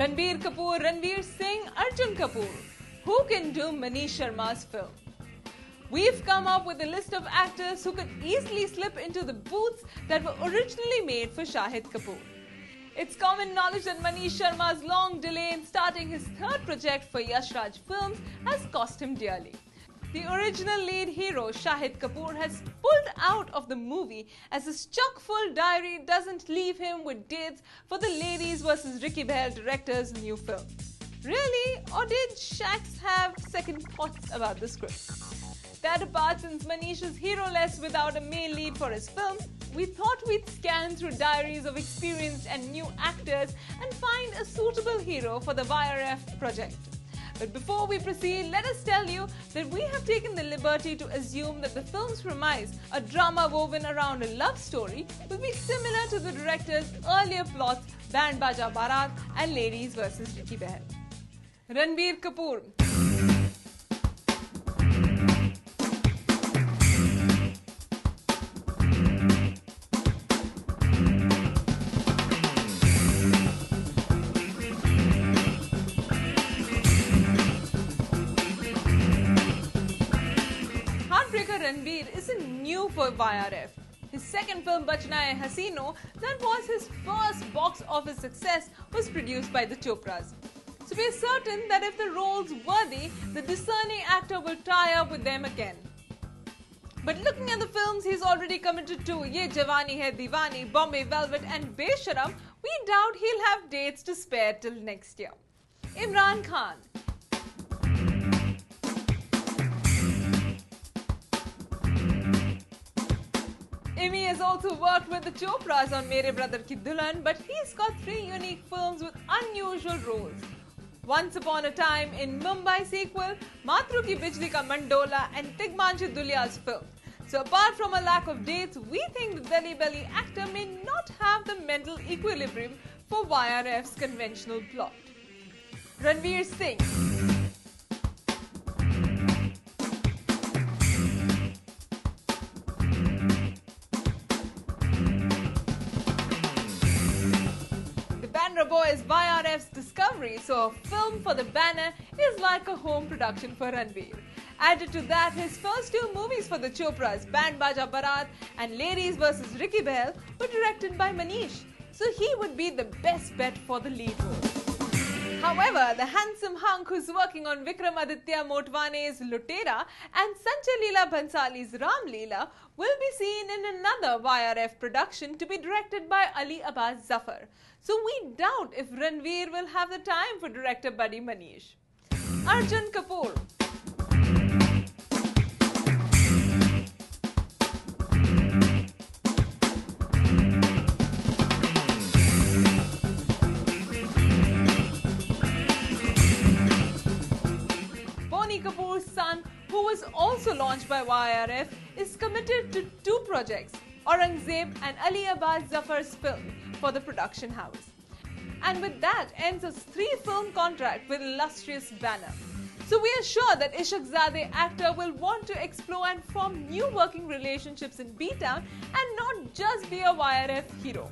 Ranbir Kapoor, Ranveer Singh, Arjun Kapoor. Who can do Manish Sharma's film? We've come up with a list of actors who could easily slip into the boots that were originally made for Shahid Kapoor. It's common knowledge that Manish Sharma's long delay in starting his third project for Yash Raj Films has cost him dearly. The original lead hero, Shahid Kapoor, has pulled out of the movie as his chock-full diary doesn't leave him with dates for the Ladies vs. Ricky Bahl director's new film. Really? Or did Shax have second thoughts about the script? That apart, since Manish is hero-less without a male lead for his film, we thought we'd scan through diaries of experienced and new actors and find a suitable hero for the YRF project. But before we proceed, let us tell you that we have taken the liberty to assume that the film's premise, a drama woven around a love story, will be similar to the director's earlier plots Band Baja Baraat and Ladies vs. Ricky Bahl. Ranbir Kapoor. Ranbir isn't new for YRF. His second film, Bachna Hai Hasino, that was his first box office success, was produced by the Chopras. So we are certain that if the role's worthy, the discerning actor will tie up with them again. But looking at the films he's already committed to, Ye Jawani Hai Diwani, Bombay Velvet and Besharam, we doubt he'll have dates to spare till next year. Imran Khan. Imi has also worked with the Chopras on Mere Brother Ki Dulhan, but he's got 3 unique films with unusual roles. Once Upon a Time in Mumbai sequel, Matru Ki Bijli Ka Mandola and Tigmanshu Dulya's film. So apart from a lack of dates, we think the Delhi Belly actor may not have the mental equilibrium for YRF's conventional plot. Ranveer Singh. Banner Boy is YRF's discovery, so a film for the banner is like a home production for Ranveer. Added to that, his first 2 movies for the Chopras, Band Baja Baraat and Ladies vs. Ricky Bahl, were directed by Manish, so he would be the best bet for the lead role. However, the handsome hunk who's working on Vikramaditya Motwane's Lutera and Sanjay Leela Bhansali's Ram Leela will be seen in another YRF production to be directed by Ali Abbas Zafar. So we doubt if Ranveer will have the time for director buddy Manish. Arjun Kapoor. Boney Kapoor's son, who was also launched by YRF, is committed to 2 projects, Aurangzeb and Ali Abbas Zafar's film, for the production house. And with that ends a 3-film contract with illustrious banner. So we are sure that Ishaq Zadeh actor will want to explore and form new working relationships in B-Town and not just be a YRF hero.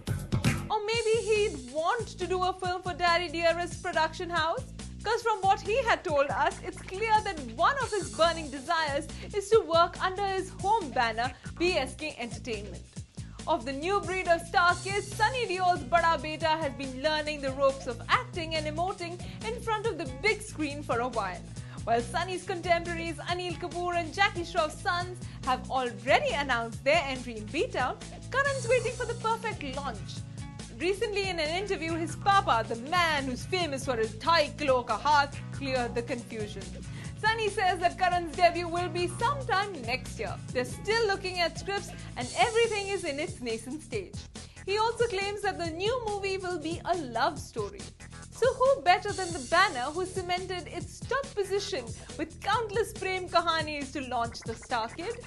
Or maybe he'd want to do a film for Daddy Dearest's production house? Because from what he had told us, it's clear that one of his burning desires is to work under his home banner, BSK Entertainment. Of the new breed of star kids, Sunny Deol's Bada Beta has been learning the ropes of acting and emoting in front of the big screen for a while. While Sunny's contemporaries Anil Kapoor and Jackie Shroff's sons have already announced their entry in B-Town, Karan's waiting for the perfect launch. Recently in an interview, his papa, the man who's famous for his Thai kilo ka haath, cleared the confusion. Sunny says that Karan's debut will be sometime next year. They're still looking at scripts and everything is in its nascent stage. He also claims that the new movie will be a love story. So who better than the banner who cemented its top position with countless prem kahanis to launch the Star Kid?